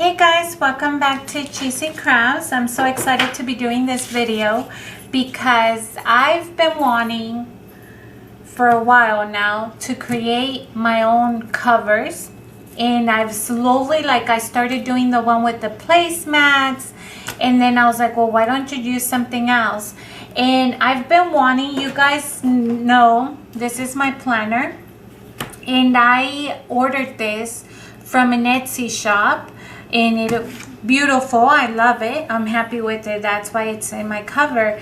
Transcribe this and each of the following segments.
Hey guys, welcome back to Cheesy Crafts. I'm so excited to be doing this video because I've been wanting for a while now to create my own covers, and I've slowly, I started doing the one with the placemats, and then I was like, well, why don't you use something else? And I've been wanting, you guys know this is my planner, and I ordered this from an Etsy shop, and it's beautiful. I love it. I'm happy with it. That's why it's in my cover.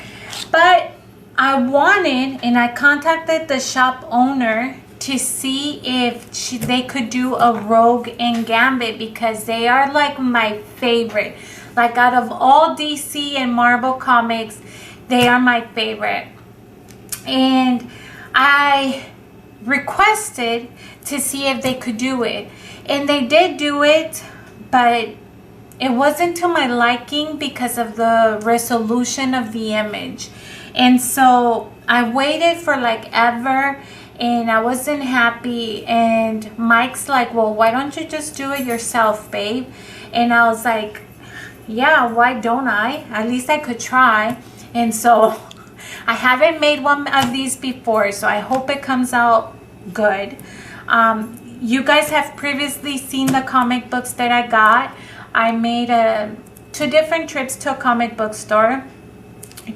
But I wanted, and I contacted the shop owner to see if they could do a Rogue and Gambit, because they are like my favorite. Like out of all DC and Marvel comics, they are my favorite. And I requested to see if they could do it, and they did do it, but it wasn't to my liking because of the resolution of the image. And so I waited for ever, and I wasn't happy. And Mike's like, well, why don't you just do it yourself, babe? And I was like, yeah, why don't I? At least I could try. And so I haven't made one of these before, so I hope it comes out good. You guys have previously seen the comic books that I got. I made 2 different trips to a comic book store,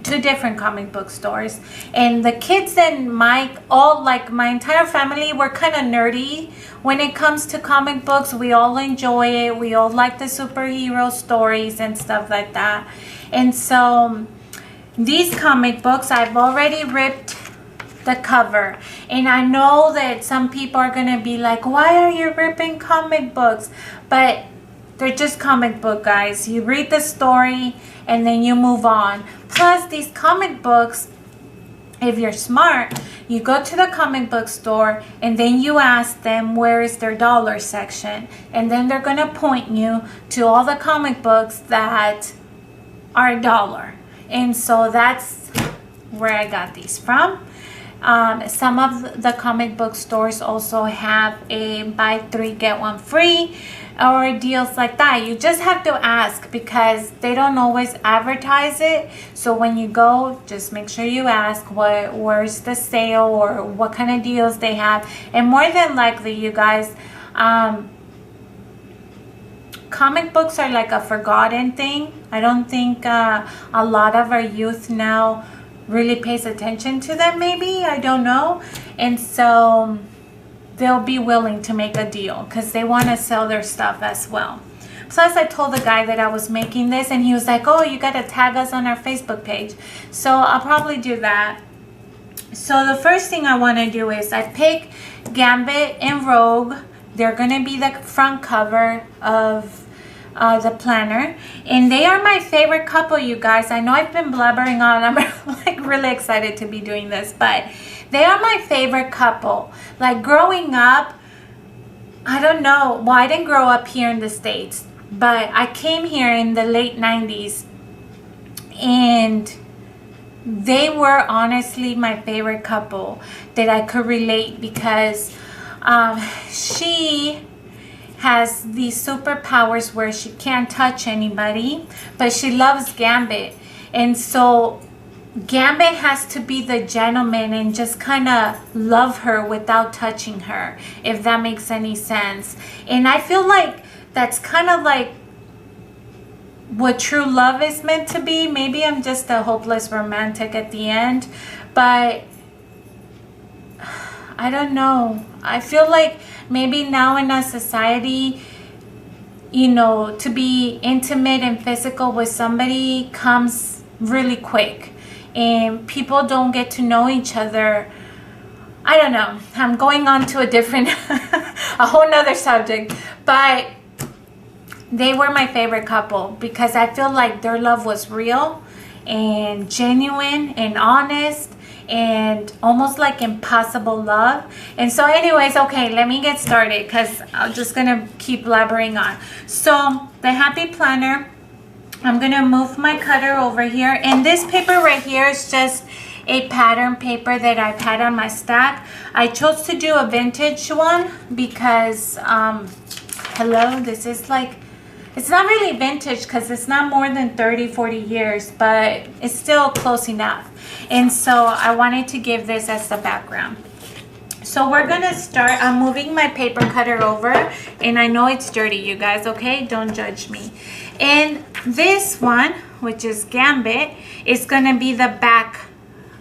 2 different comic book stores, and the kids and Mike, all my entire family, were kind of nerdy when it comes to comic books. We all enjoy it. We all like the superhero stories and stuff like that. And so these comic books, I've already ripped the cover, and I know that some people are gonna be like, why are you ripping comic books? But they're just comic book, guys. You read the story and then you move on. Plus, these comic books, if you're smart, you go to the comic book store and then you ask them where is their dollar section, and then they're gonna point you to all the comic books that are $1. And so that's where I got these from. Some of the comic book stores also have a buy 3 get 1 free or deals like that. You just have to ask because they don't always advertise it. So when you go, just make sure you ask where's the sale or what kind of deals they have. And more than likely, you guys, comic books are like a forgotten thing. I don't think a lot of our youth now really pays attention to them, maybe, I don't know. And so they'll be willing to make a deal because they want to sell their stuff as well. Plus, I told the guy that I was making this, and he was like, oh, you got to tag us on our Facebook page. So I'll probably do that. So the first thing I want to do is I pick Gambit and Rogue. They're going to be the front cover of the planner, and they are my favorite couple, you guys. I know I've been blabbering on. I'm really excited to be doing this, but they are my favorite couple. Growing up, I don't know, well, I didn't grow up here in the States, but I came here in the late 90s, and they were honestly my favorite couple that I could relate, because she has these superpowers where she can't touch anybody, but she loves Gambit. And so Gambit has to be the gentleman and just kind of love her without touching her, if that makes any sense. And I feel like that's kind of like what true love is meant to be. Maybe I'm just a hopeless romantic at the end, but I don't know. I feel like maybe now in our society, to be intimate and physical with somebody comes really quick, and people don't get to know each other. I don't know. I'm going on to a whole nother subject, but they were my favorite couple because I feel like their love was real and genuine and honest, and almost like impossible love. And so anyways, okay, let me get started because I'm just gonna keep blabbering on. So the happy planner, I'm gonna move my cutter over here, and this paper right here is just a pattern paper that I've had on my stack. I chose to do a vintage one because hello, this is It's not really vintage because it's not more than 30-40 years, but it's still close enough. And so I wanted to give this as the background. So we're gonna start. I'm moving my paper cutter over, and I know it's dirty, you guys, okay? Don't judge me. And this one, which is Gambit, is gonna be the back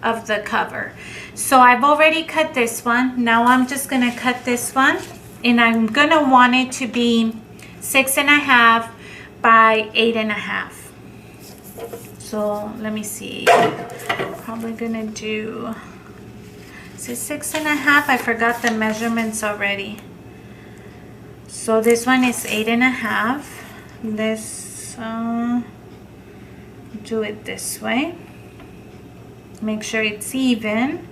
of the cover. So I've already cut this one. Now I'm just gonna cut this one, and I'm gonna want it to be 6.5 by 8.5. So let me see. Probably gonna do, is it 6.5? I forgot the measurements already. So this one is 8.5. Let's do it this way. Make sure it's even.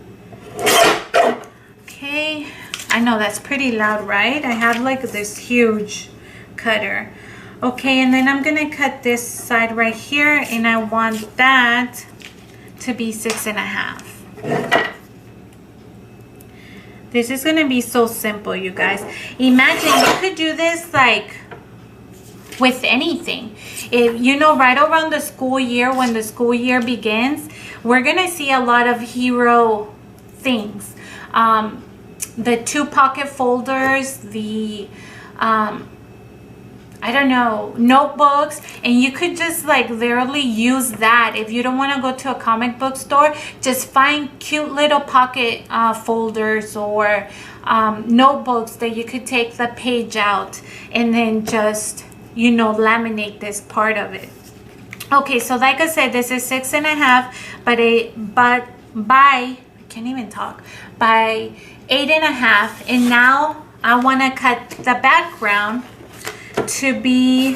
Okay. I know that's pretty loud, right? I have like this huge cutter. Okay, and then I'm gonna cut this side right here, and I want that to be 6.5. This is gonna be so simple, you guys. Imagine you could do this like with anything. If you know, right around the school year, when the school year begins, we're gonna see a lot of hero things. The 2 pocket folders, the I don't know, notebooks, and you could just like literally use that. If you don't want to go to a comic book store, just find cute little pocket folders or notebooks that you could take the page out and then just, you know, laminate this part of it. Okay, so like I said, this is 6.5, but by, I can't even talk, by 8.5, and now I want to cut the background to be,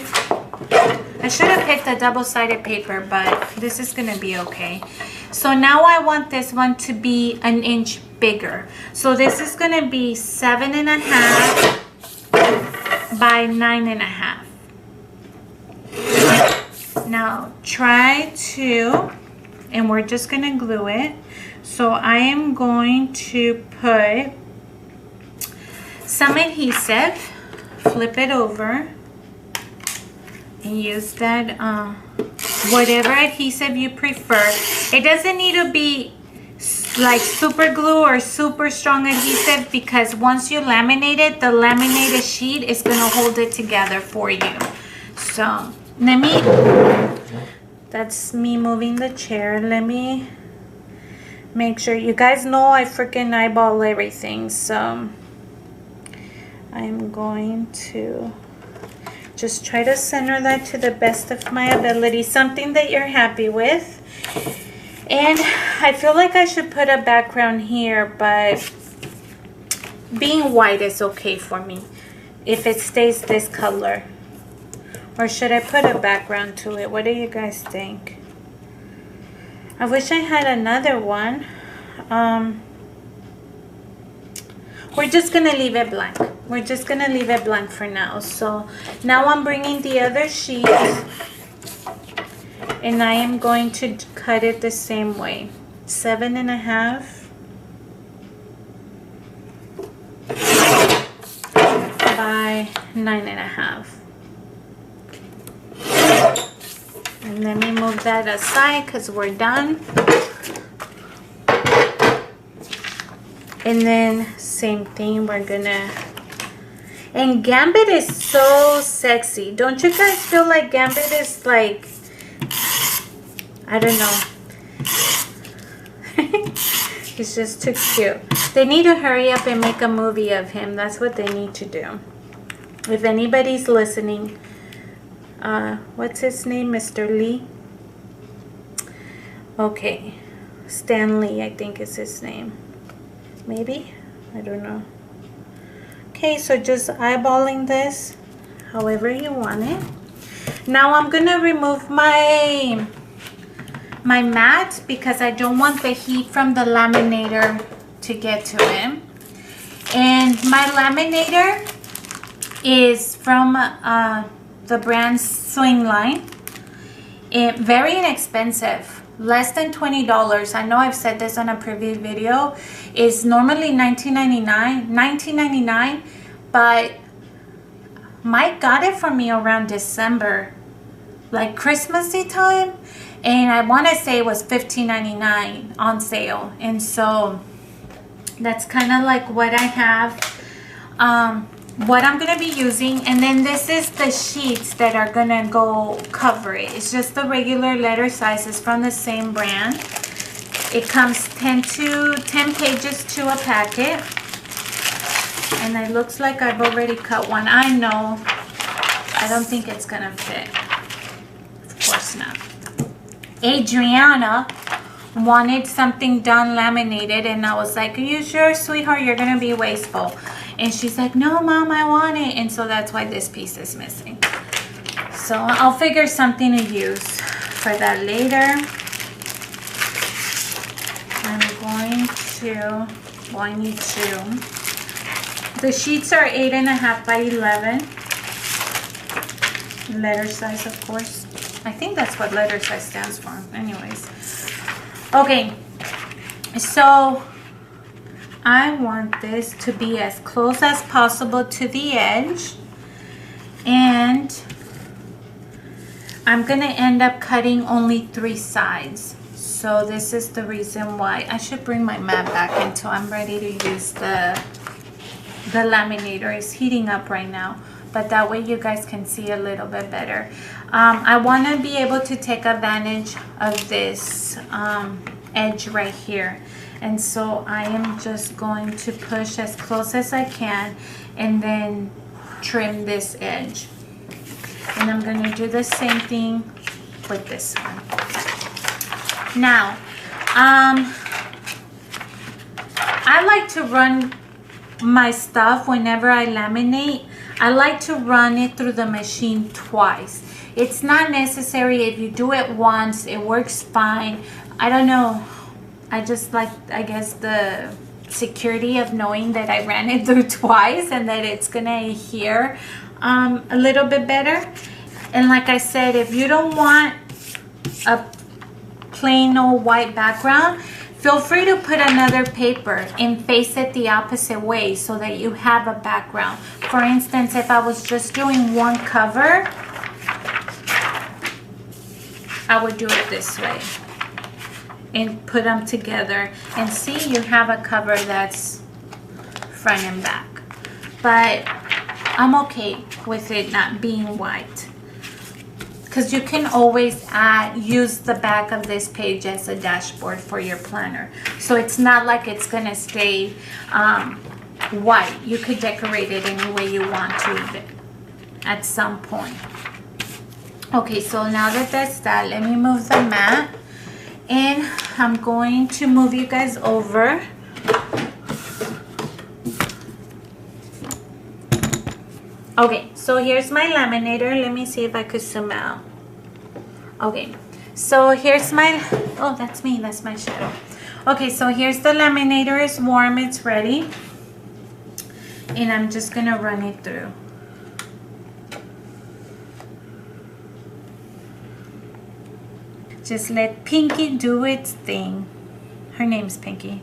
I should have picked a double-sided paper, but this is gonna be okay. So now I want this one to be 1 inch bigger. So this is gonna be 7.5 by 9.5. Now try to, and we're just gonna glue it. So I am going to put some adhesive, flip it over, and use that whatever adhesive you prefer. It doesn't need to be like super glue or super strong adhesive, because once you laminate it, the laminated sheet is gonna hold it together for you. So let me, that's me moving the chair. Let me make sure, you guys know I freaking eyeball everything, so I'm going to just try to center that to the best of my ability, something that you're happy with. And I feel like I should put a background here, but being white is okay for me if it stays this color. Or should I put a background to it? What do you guys think? I wish I had another one. We're just gonna leave it blank. We're just gonna leave it blank for now. So now I'm bringing the other sheet, and I am going to cut it the same way. 7.5 by 9.5. And let me move that aside because we're done. And then same thing, we're gonna, and Gambit is so sexy. Don't you guys feel like Gambit is like, I don't know. He's just too cute. They need to hurry up and make a movie of him. That's what they need to do. If anybody's listening, what's his name? Mr. Lee? Okay. Stan Lee, I think is his name. Maybe? I don't know. Okay, so just eyeballing this however you want it. Now I'm gonna remove my mat because I don't want the heat from the laminator to get to it. And my laminator is from the brand Swing Line. Very inexpensive. Less than $20. I know I've said this on a previous video. It's normally $19.99, but Mike got it for me around December, like Christmassy time, and I want to say it was $15.99 on sale. And so that's kind of like what I have, what I'm gonna be using. And then this is the sheets that are gonna go cover it. It's just the regular letter sizes from the same brand. It comes 10 pages to a packet, and it looks like I've already cut one. I know, I don't think it's gonna fit. Of course not. Adriana wanted something done laminated, and I was like, are you sure, sweetheart, you're gonna be wasteful? And she's like, no, Mom, I want it. And so that's why this piece is missing. So I'll figure something to use for that later. I'm going to, well, I need two. The sheets are 8.5 by 11. Letter size, of course. I think that's what letter size stands for. Anyways. Okay. So I want this to be as close as possible to the edge. And I'm going to end up cutting only 3 sides. So this is the reason why I should bring my mat back until I'm ready to use the laminator. Is heating up right now, but that way you guys can see a little bit better. I want to be able to take advantage of this edge right here, and so I am just going to push as close as I can and then trim this edge. And I'm going to do the same thing with this one. Now, I like to run my stuff whenever I laminate. I like to run it through the machine twice. It's not necessary. If you do it once, it works fine. I don't know. I just like, I guess, the security of knowing that I ran it through twice and that it's gonna adhere a little bit better. And like I said, if you don't want a plain old white background, feel free to put another paper and face it the opposite way so that you have a background. For instance, if I was just doing one cover, I would do it this way and put them together, and see, you have a cover that's front and back. But I'm okay with it not being white, because you can always use the back of this page as a dashboard for your planner. So it's not like it's gonna stay white. You could decorate it any way you want to at some point. Okay, so now that that's that, let me move the mat, and I'm going to move you guys over. Okay, so here's my laminator. Let me see if I could zoom out. Okay, so here's my, oh, that's me, that's my shadow. Okay, so here's the laminator. It's warm, it's ready. And I'm just gonna run it through. Just let Pinky do its thing. Her name's Pinky.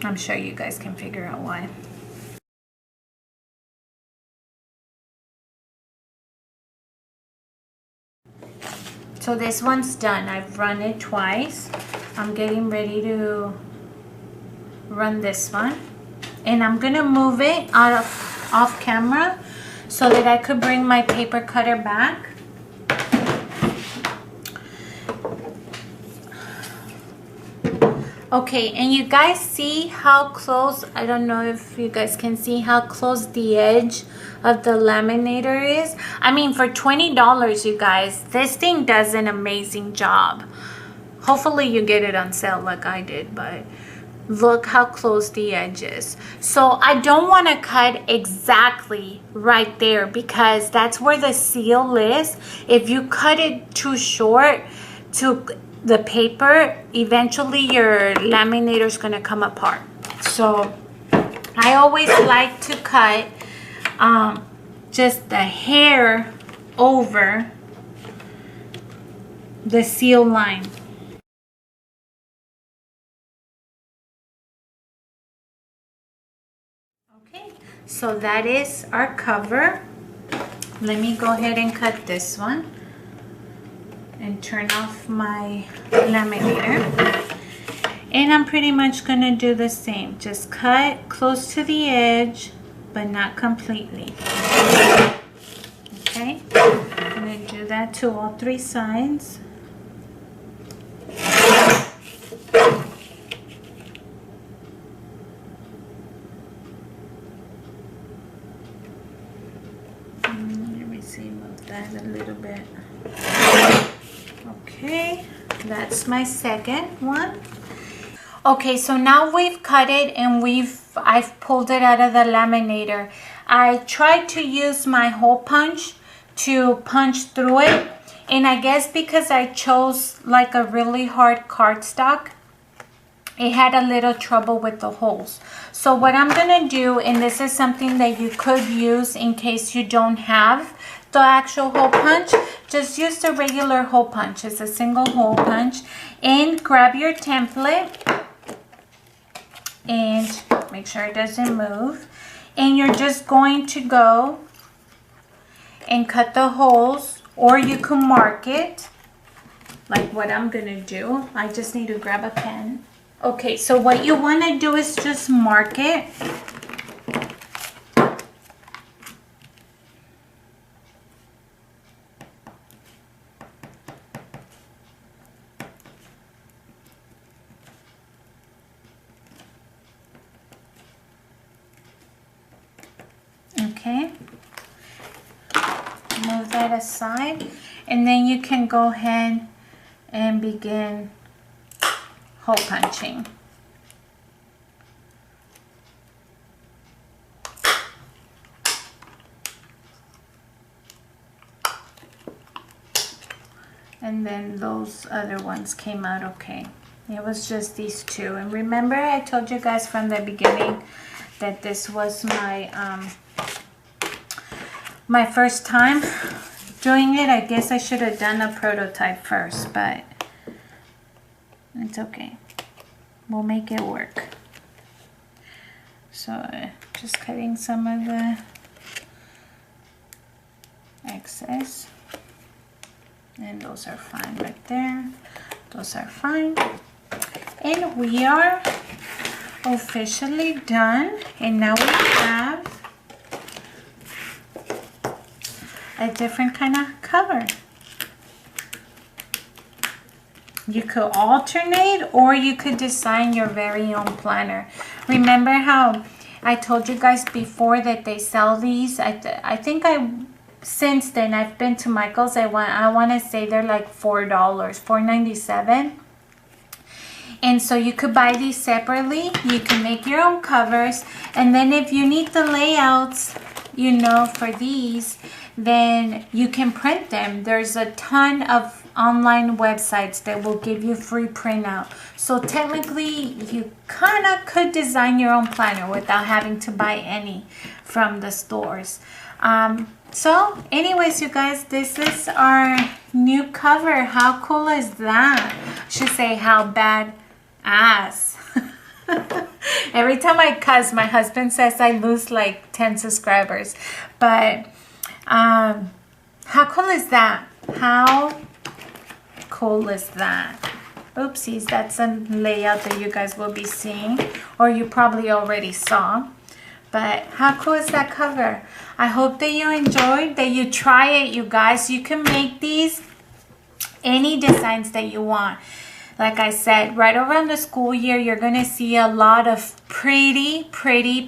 I'm sure you guys can figure out why. So this one's done. I've run it twice. I'm getting ready to run this one. And I'm gonna move it off camera so that I could bring my paper cutter back. Okay, and you guys see how close, I don't know if you guys can see how close the edge of the laminator is. I mean, for $20, you guys, this thing does an amazing job. Hopefully you get it on sale like I did, but look how close the edge is. So I don't want to cut exactly right there, because that's where the seal is. If you cut it too short to the paper, eventually your laminator is going to come apart. So I always like to cut just the hair over the seal line. Okay, so that is our cover. let me go ahead and cut this one and turn off my laminator. And I'm pretty much going to do the same. Just cut close to the edge, but not completely. Okay, I'm going to do that to all 3 sides. Let me see, move that a little bit. Okay, that's my second one. Okay, so now we've cut it and I've pulled it out of the laminator. I tried to use my hole punch to punch through it, and I guess because I chose like a really hard cardstock, it had a little trouble with the holes. So what I'm gonna do, and this is something that you could use in case you don't have the actual hole punch, just use the regular hole punch. It's a single hole punch, and grab your template and make sure it doesn't move, and you're just going to go and cut the holes, or you can mark it like what I'm gonna do. I just need to grab a pen. Okay, so what you want to do is just mark it. Okay, move that aside, and then you can go ahead and begin hole punching. And then those other ones came out okay. It was just these 2. And remember, I told you guys from the beginning that this was my my first time doing it. I guess I should have done a prototype first, but it's okay. We'll make it work. So just cutting some of the excess. And those are fine right there. Those are fine. And we are officially done. And now we have a different kind of cover. You could alternate, or you could design your very own planner. Remember how I told you guys before that they sell these? I think since then I've been to Michael's. I want to say they're like $4, $4.97. And so you could buy these separately. You can make your own covers, and then if you need the layouts, you know, for these, then you can print them. There's a ton of online websites that will give you free printout. So technically you kind of could design your own planner without having to buy any from the stores. So anyways, you guys, this is our new cover. How cool is that? I should say how bad ass. Every time I cuss, my husband says I lose like 10 subscribers. But how cool is that? How cool is that? Oopsies, that's a layout that you guys will be seeing, or you probably already saw. But how cool is that cover? I hope that you enjoyed, that you try it, you guys. You can make these any designs that you want. Like I said, right around the school year, you're going to see a lot of pretty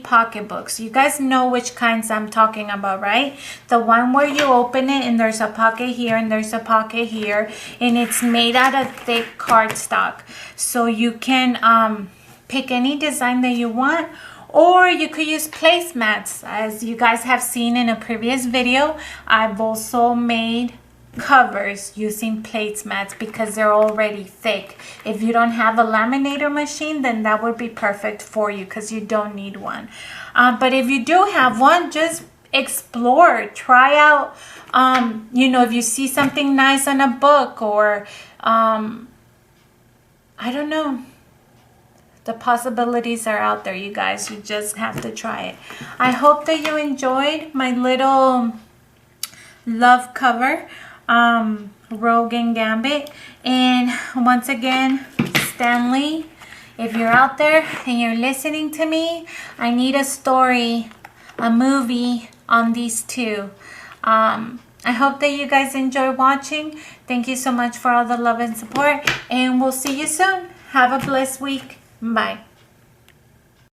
pocketbooks. You guys know which kinds I'm talking about, right? The one where you open it and there's a pocket here and there's a pocket here, and it's made out of thick cardstock. So you can pick any design that you want, or you could use placemats. As you guys have seen in a previous video, I've also made covers using placemats because they're already thick. If you don't have a laminator machine, then that would be perfect for you because you don't need one. But if you do have one, just explore, try out. You know, if you see something nice on a book, or I don't know, the possibilities are out there, you guys. You just have to try it. I hope that you enjoyed my little love cover, Rouge and Gambit. And once again, Stanley, if you're out there and you're listening to me, I need a story, a movie on these two. I hope that you guys enjoy watching. Thank you so much for all the love and support, and we'll see you soon. Have a blessed week. Bye.